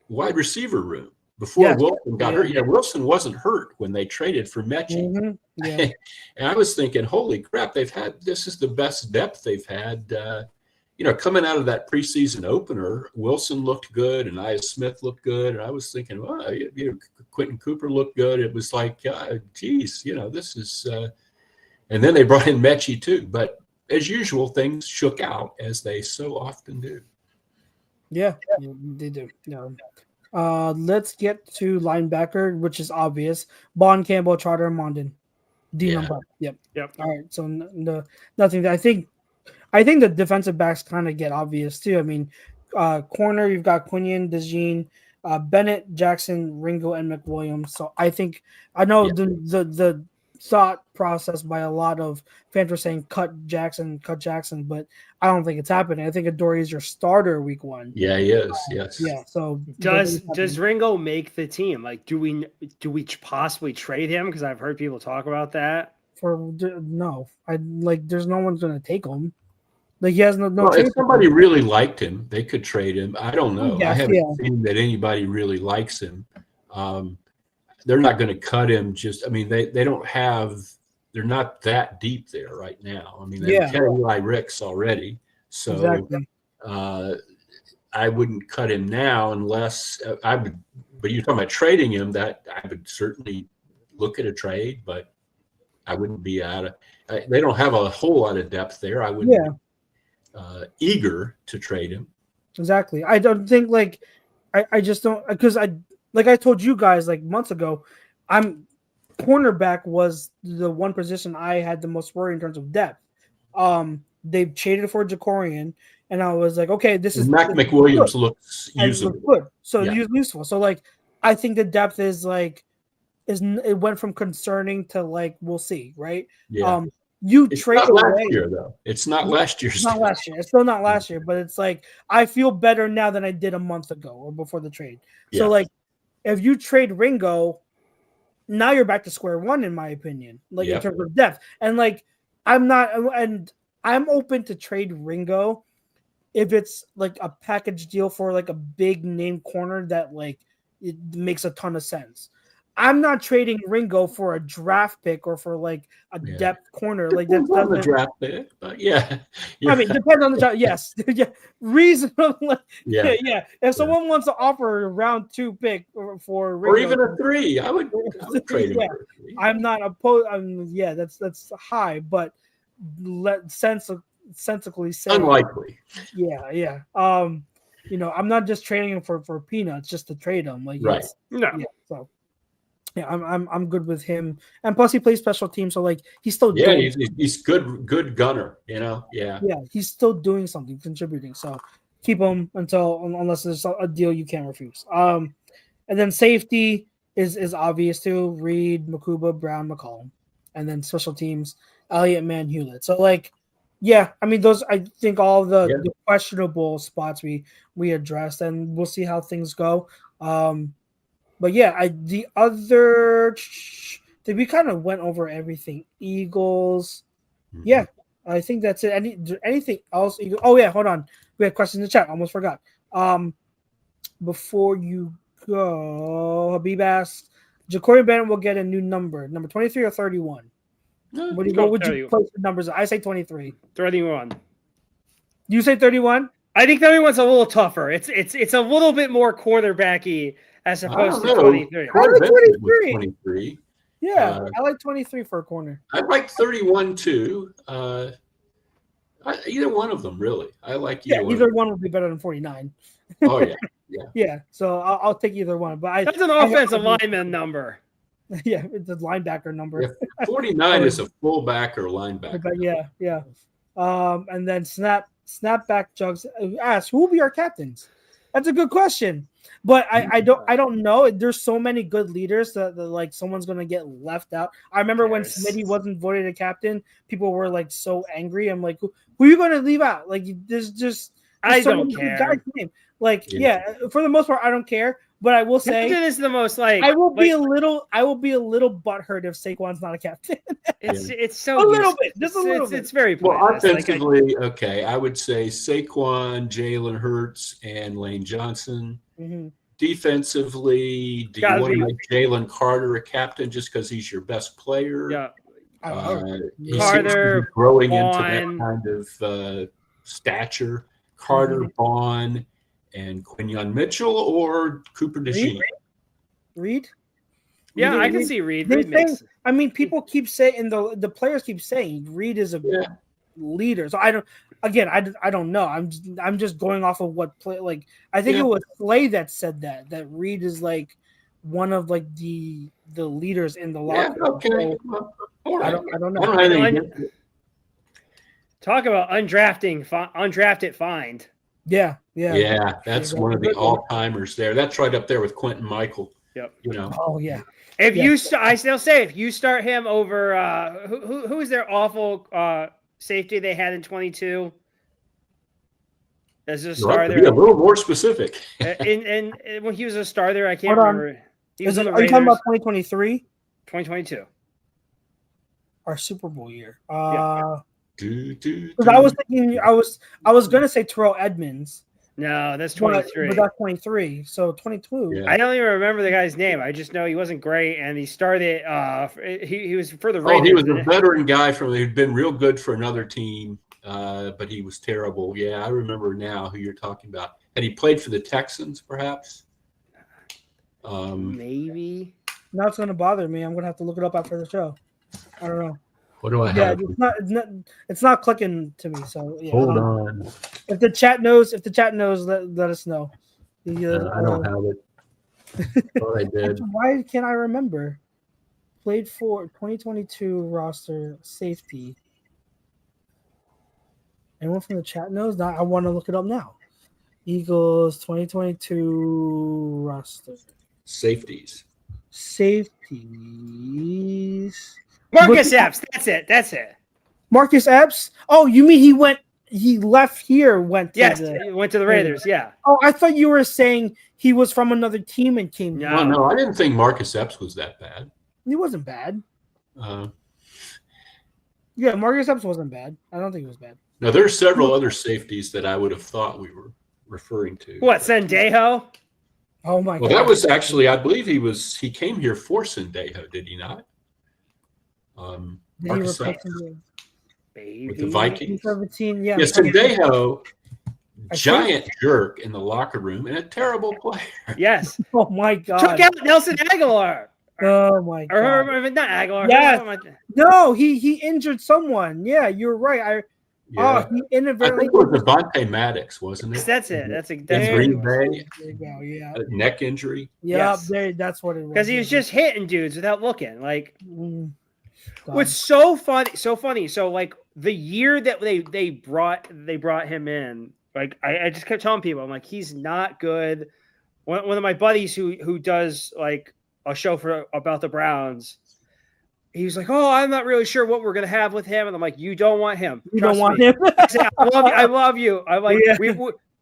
wide receiver room before Wilson got hurt. Wilson wasn't hurt when they traded for Mechie. And I was thinking, holy crap, this is the best depth they've had. Coming out of that preseason opener, Wilson looked good and Anais Smith looked good. And I was thinking, Quentin Cooper looked good. It was like, geez, this is and then they brought in Mechie too. But as usual, things shook out as they so often do. Yeah, they do. Let's get to linebacker, which is obvious. Bond, Campbell, Trotter, and Mondin. Number. Yep. All right. So nothing. I think the defensive backs kind of get obvious too. Corner, you've got Quinion, DeJean, Bennett, Jackson, Ringo, and McWilliams. So I know the thought process by a lot of fans were saying cut Jackson, but I don't think it's happening. I think Adoree is your starter week 1. Yeah, he is. Yes. Yeah. So does Ringo make the team? Do we possibly trade him? Because I've heard people talk about that. No, there's no one's going to take him. He has no. If somebody really liked him, they could trade him. I don't know. I haven't seen that anybody really likes him. They're not going to cut him. They don't have. They're not that deep there right now. They've got Eli Ricks already, so exactly. I wouldn't cut him now unless I would. But you're talking about trading him. That I would certainly look at a trade, but I wouldn't be out of. They don't have a whole lot of depth there. I wouldn't. Yeah. Eager to trade him. Exactly. I don't think I just don't, because I told you guys months ago, cornerback was the one position I had the most worry in terms of depth. They traded for Jacorian, and I was like, okay, this is McWilliams looks usable. Good. So useful. So I think the depth is it went from concerning to we'll see, right? Yeah. It's trade not last away. year, though. It's not last year's. It's not last year. It's still not last year, but it's like I feel better now than I did a month ago or before the trade. So like, if you trade Ringo, now you're back to square one, in my opinion, like in terms of depth. And like, I'm open to trade Ringo if it's like a package deal for like a big name corner that like it makes a ton of sense. I'm not trading Ringo for a draft pick or for like a depth corner. Like that's on the draft pick, but I mean, depends on the draft. Yes, reasonable. Yeah. If someone wants to offer a round 2 pick for Ringo, or even a 3, I would trade him for a 3. I'm not opposed. That's high, but sensibly say unlikely. I'm not just trading him for peanuts just to trade him. Like right. So. Yeah, I'm good with him, and plus he plays special teams, so like he's still he's good gunner, Yeah, he's still doing something, contributing. So keep him unless there's a deal you can't refuse. And then safety is obvious too: Reed, Makuba, Brown, McCollum, and then special teams: Elliott, Mann, Hewlett. So like, I mean those. I think all the questionable spots we addressed, and we'll see how things go. But the other, we kind of went over everything. Eagles, I think that's it. Anything else? Oh yeah, hold on. We had questions in the chat. Almost forgot. Before you go, Habib asks, Jacory Bennett will get a new number 23 or 31. What would you place the numbers? I say 23. 31. You say 31? I think 31's a little tougher. It's a little bit more cornerbacky as opposed to 23. I like 23. 23. Yeah, I like 23 for a corner. I like 31 too. Either one of them, really. I like either one would be better than 49. Oh yeah. Yeah. So I'll take either one. But that's an offensive lineman number. Yeah, it's a linebacker number. 49 is a fullback or linebacker. Yeah. And then Snapback Jugs asks, who will be our captains? That's a good question. But I don't know. There's so many good leaders that like someone's gonna get left out. I remember when Smitty wasn't voted a captain, people were like so angry. I'm like, who are you gonna leave out? Like there's I don't care. Like for the most part, I don't care. But I will say captain is the most like I will be a little butthurt if Saquon's not a captain. It's so a little bit. It's very well offensively. I would say Saquon, Jalen Hurts, and Lane Johnson. Mm-hmm. Defensively, do you want to make Jalen Carter a captain just because he's your best player? Yeah, he Carter seems to be growing Bond. into that kind of stature. Carter, Bond, and Quinyon Mitchell or Cooper DeJean? Reed? Yeah, I can see Reed. I mean, people keep saying, the players keep saying Reed is a leader. So I don't know. I'm just going off of what play. Like I think it was Clay that said that Reed is like one of like the leaders in the locker room. Okay. So, all right. I don't know. Talk about undrafted find. Yeah. That's one of the all-timers there. That's right up there with Quentin Michael. Yep. Oh yeah. I still say if you start him over who is their awful safety they had in 22 as a star there. Be a little more specific. and when he was a star there, I can't remember. Are you talking about 2023? 2022. Our Super Bowl year. Because I was thinking, I was gonna say Terrell Edmonds. No, that's 23. But that's 23. So 22. Yeah. I don't even remember the guy's name. I just know he wasn't great, and he started. He was for the Raiders. Oh, he was a veteran guy who'd been real good for another team, but he was terrible. Yeah, I remember now who you're talking about. And he played for the Texans, perhaps. Maybe. Now it's gonna bother me. I'm gonna have to look it up after the show. I don't know. What do I have? It's not clicking to me. So hold on. If the chat knows, let us know. I don't have it. Thought I did. Why can't I remember? Played for 2022 roster safety. Anyone from the chat knows? Now I want to look it up now. Eagles 2022 roster safeties. Marcus Epps. That's it. Marcus Epps? Oh, you mean he left here, went to he went to the Raiders, yeah. Oh, I thought you were saying he was from another team and came No. here. Well, no, I didn't think Marcus Epps was that bad. He wasn't bad. Uh, Yeah, Marcus Epps wasn't bad. I don't think it was bad. Now, there are several other safeties that I would have thought we were referring to. What, Sendejo? Oh my Well, god. that was actually, I believe he came here for Sendejo, did he not? Marcus Epps with the Vikings. 17, yeah. Yes, Sendejo, giant jerk in the locker room and a terrible player. Yes. Oh my god. Took out Nelson Aguilar. Oh my god. Or not Aguilar. Yes. No, he injured someone. Yeah, you're right. Yeah. He I inadvertently. think it was Devontae Maddox, wasn't it? That's it. That's In exactly Green Bay, There you go. Yeah. a neck injury. Yeah. Yes. That's what it was. because he was just hitting dudes without looking. Like, God. what's so funny. So like the year that they brought him in, like I just kept telling people, I'm like, he's not good. One of my buddies who does like a show about the Browns, he was like, "Oh, I'm not really sure what we're gonna have with him," and I'm like, "You don't want him. You Trust don't want me." him. I love you. I'm like, Yeah.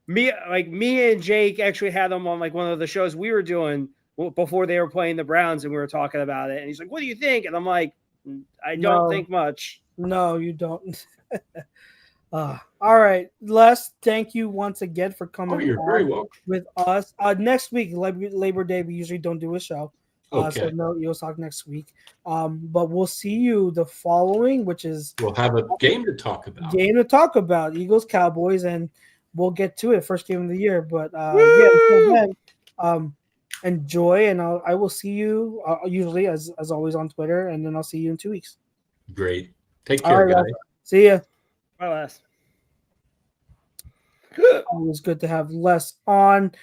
me and Jake actually had him on like one of the shows we were doing before they were playing the Browns, and we were talking about it. And he's like, "What do you think?" And I'm like, "I don't think much." No, you don't. All right, Les, thank you once again for coming. Oh, you're very welcome. With us. Next week, Labor Day, we usually don't do a show. Okay. So no, you'll talk next week. But we'll see you the following, which is We'll have a game to talk about. Eagles, Cowboys, and we'll get to it. First game of the year. But until then, enjoy, and I will see you usually as always on Twitter, and then I'll see you in 2 weeks. Great. Take care, right, guys. See ya. Bye, Les. Always good to have Les on.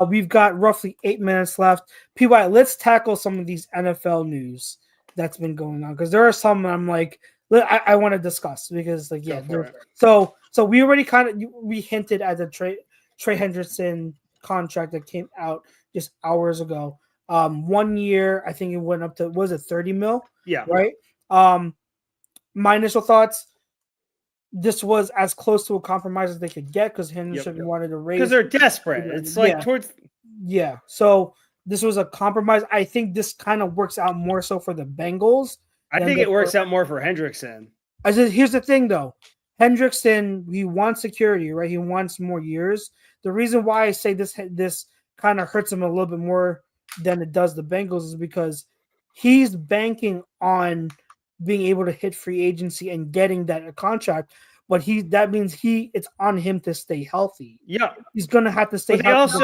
We've got roughly 8 minutes left. PY, let's tackle some of these NFL news that's been going on, because there are some I'm like, I want to discuss, because like, yeah. So we already we hinted at the Trey Hendrickson contract that came out just hours ago. 1 year, I think it went up to, was it $30 million? Yeah. Right. My initial thoughts. This was as close to a compromise as they could get, because Henderson wanted to raise, because they're desperate. It's like So this was a compromise. I think this kind of works out more so for the Bengals. I think it works out more for Hendrickson. I said, here's the thing though, Hendrickson, he wants security, right? He wants more years. The reason why I say this kind of hurts him a little bit more than it does the Bengals is because he's banking on being able to hit free agency and getting that contract, but that means it's on him to stay healthy. Yeah, he's gonna have to stay healthy.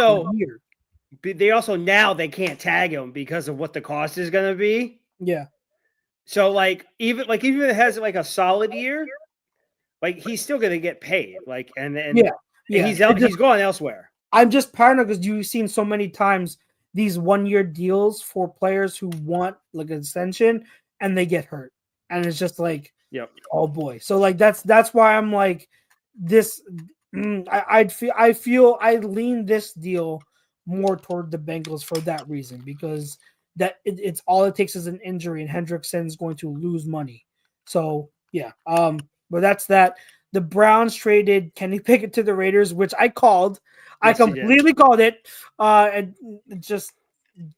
They also now they can't tag him because of what the cost is going to be. Yeah. So even if it has like a solid year, like he's still going to get paid. Like and he's going elsewhere. I'm just paranoid because you've seen so many times these 1 year deals for players who want like an extension and they get hurt. And it's just like, oh boy. So like that's why I'm like this. I feel I lean this deal more toward the Bengals for that reason, because it's all it takes is an injury and Hendrickson's going to lose money. So yeah. But that's that. The Browns traded Kenny Pickett to the Raiders, which I called. Yes, I completely called it. And just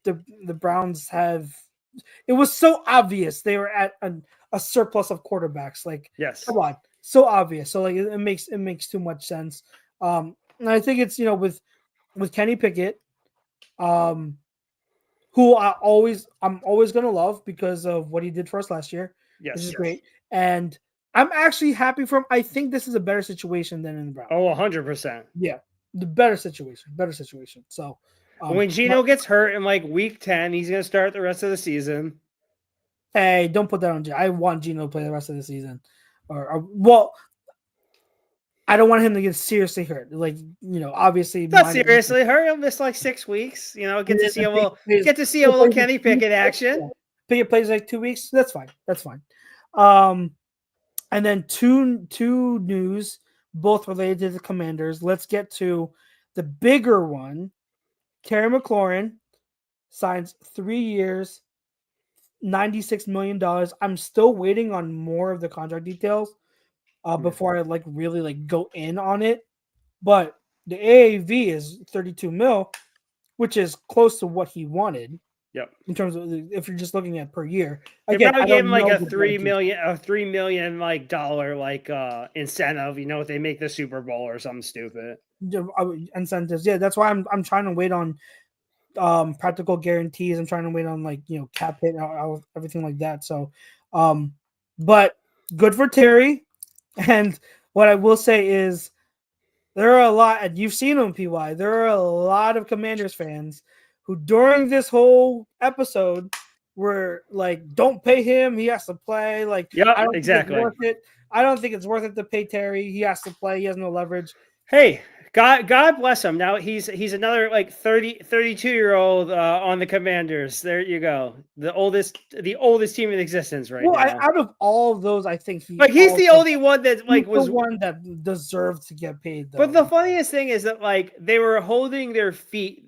the Browns have. It was so obvious they were at a surplus of quarterbacks. Like, yes, come on, so obvious. So like, it makes too much sense. And I think it's with Kenny Pickett, who I'm always gonna love because of what he did for us last year. Yes, which is great. And I'm actually happy for him. I think this is a better situation than in the Browns. Oh, 100%. Yeah, the better situation. So. When Geno gets hurt in like week 10, he's going to start the rest of the season. Hey, don't put that on Geno. I want Geno to play the rest of the season. Well, I don't want him to get seriously hurt. Like, obviously. Not seriously hurt. He'll miss like 6 weeks. Get to see a little Kenny Pickett action. Pickett plays like 2 weeks. That's fine. And then two news, both related to the Commanders. Let's get to the bigger one. Terry McLaurin signs 3 years, $96 million. I'm still waiting on more of the contract details before I really go in on it. But the AAV is 32 mil, which is close to what he wanted. Yep. In terms of if you're just looking at per year, They again, probably I gave him don't like know a $3 million dollar incentive. If they make the Super Bowl or something stupid. incentives. Yeah, that's why I'm trying to wait on practical guarantees. I'm trying to wait on cap hit, everything like that. So, but good for Terry. And what I will say is there are a lot, and you've seen them, PY. There are a lot of Commanders fans who, during this whole episode, were like, "Don't pay him; he has to play." Yep, I don't exactly. think it's worth it. I don't think it's worth it to pay Terry. He has to play. He has no leverage. Hey, God bless him. Now he's another 32-year-old on the Commanders. There you go. The oldest team in existence now. Out of all of those, I think he's the only one that was the one that deserved to get paid. Though. But the funniest thing is that they were holding their feet,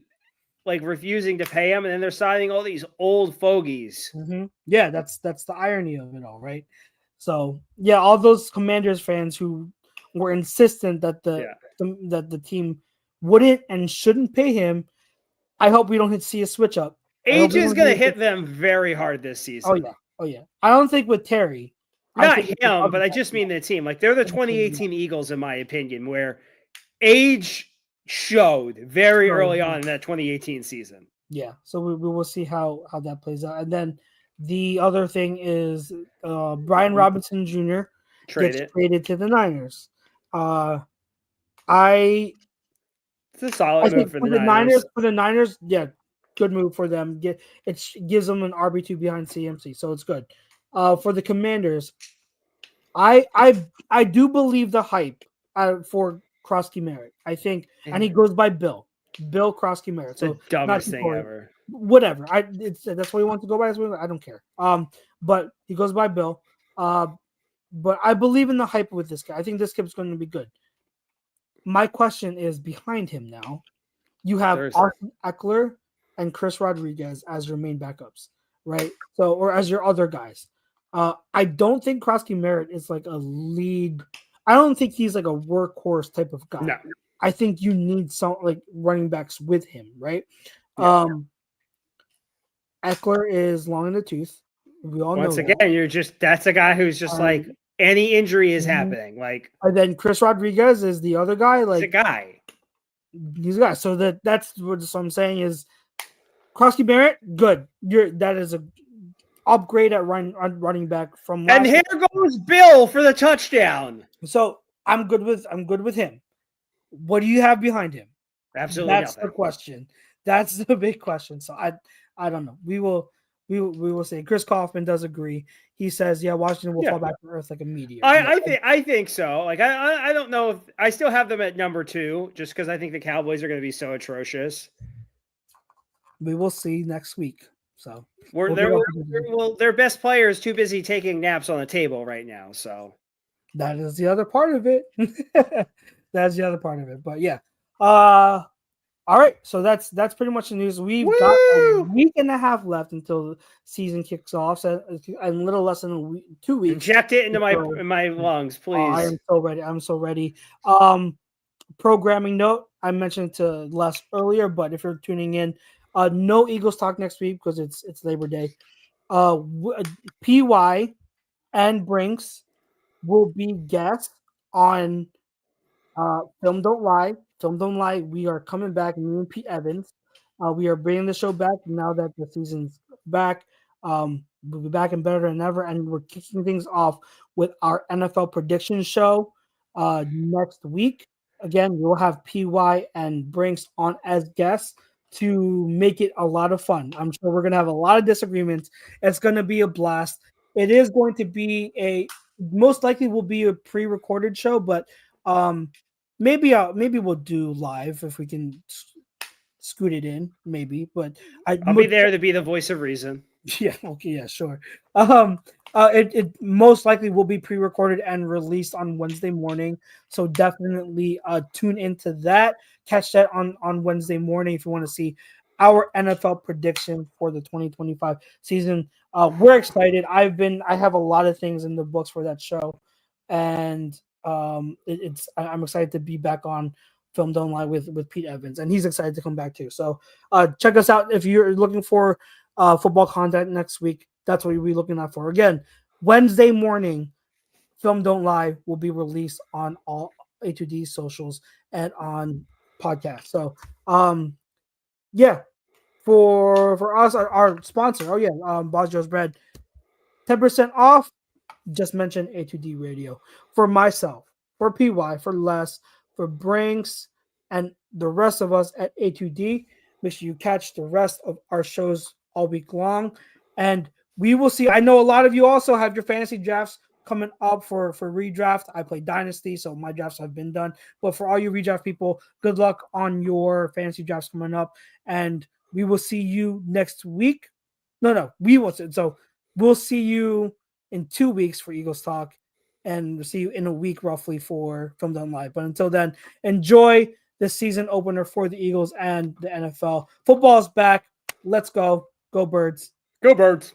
refusing to pay him, and then they're signing all these old fogies. Mm-hmm. Yeah, that's the irony of it all, right? So yeah, all those Commanders fans who were insistent that the team wouldn't and shouldn't pay him. I hope we don't see a switch up. Age is going to hit them very hard this season. Oh yeah. I don't think with Terry. Not him, but I just mean the team. They're the 2018 Eagles, in my opinion, where age showed very early on in that 2018 season. Yeah, so we will see how that plays out. And then the other thing is Brian Robinson Jr. gets traded to the Niners. It's a solid move for the Niners. For the Niners, yeah, good move for them. It gives them an RB2 behind CMC, so it's good. For the Commanders, I do believe the hype for Krosky Merritt. I think, and he goes by Bill Krosky Merritt. So the dumbest thing ever. Whatever. That's what he wants to go by. I don't care. But he goes by Bill. But I believe in the hype with this guy. I think this kid's going to be good. My question is behind him now. You have Austin Eckler and Chris Rodriguez as your main backups, right? So, or as your other guys. I don't think Krosky Merritt is like a lead. I don't think he's like a workhorse type of guy. No. I think you need some running backs with him, right? Yeah. Eckler is long in the tooth. We all know. Once again, that's a guy who's just any injury is happening. And then Chris Rodriguez is the other guy. He's a guy. He's a guy. So that's what I'm saying is Krosky Merritt, good. That is a upgrade at running back from. And here goes Bill for the touchdown. So I'm good with him. What do you have behind him? Absolutely That's nothing. The question. That's the big question. So I don't know. We will see. Chris Kaufman does agree. He says, yeah, Washington will fall back to earth like a meteor. I think so. I don't know if I still have them at number 2 just because I think the Cowboys are going to be so atrocious. We will see next week. So their best player is too busy taking naps on the table right now. So that is the other part of it. That's the other part of it. But yeah. All right, so that's pretty much the news. We've got a week and a half left until the season kicks off, so a little less than 2 weeks. Inject it into my lungs, please. I am so ready. I'm so ready. Programming note: I mentioned to Les earlier, but if you're tuning in, no Eagles talk next week because it's Labor Day. PY and Brinks will be guests on Film Don't Lie. Film Don't Lie. We are coming back. Me and Pete Evans. We are bringing the show back now that the season's back. We'll be back and better than ever. And we're kicking things off with our NFL prediction show next week. Again, we'll have PY and Brinks on as guests to make it a lot of fun. I'm sure we're going to have a lot of disagreements. It's going to be a blast. It is going to be most likely will be a pre-recorded show, but maybe we'll do live if we can scoot it in, maybe. But I'll be there to be the voice of reason. Yeah. Okay. Yeah. Sure. It most likely will be pre-recorded and released on Wednesday morning. So definitely tune into that. Catch that on Wednesday morning if you want to see our NFL prediction for the 2025 season. We're excited. I have a lot of things in the books for that show, and I'm excited to be back on Film Don't Lie with Pete Evans, and he's excited to come back too. So check us out if you're looking for football content next week. That's what you'll be looking out for. Again, Wednesday morning, Film Don't Lie will be released on all A2D socials and on podcasts. So yeah, for us, our sponsor, Boss Joe's Bread, 10% off. Just mentioned A2D Radio. For myself, for PY, for Les, for Brinks, and the rest of us at A2D, make sure you catch the rest of our shows all week long. And we will see. I know a lot of you also have your fantasy drafts coming up for redraft. I play Dynasty, so my drafts have been done. But for all you redraft people, good luck on your fantasy drafts coming up. And we will see you next week. No, we will. So we'll see you in 2 weeks for Eagles Talk, and we'll see you in a week roughly for Film Done Live. But until then, enjoy the season opener for the Eagles and the NFL. Football's back. Let's go. Go Birds. Go Birds.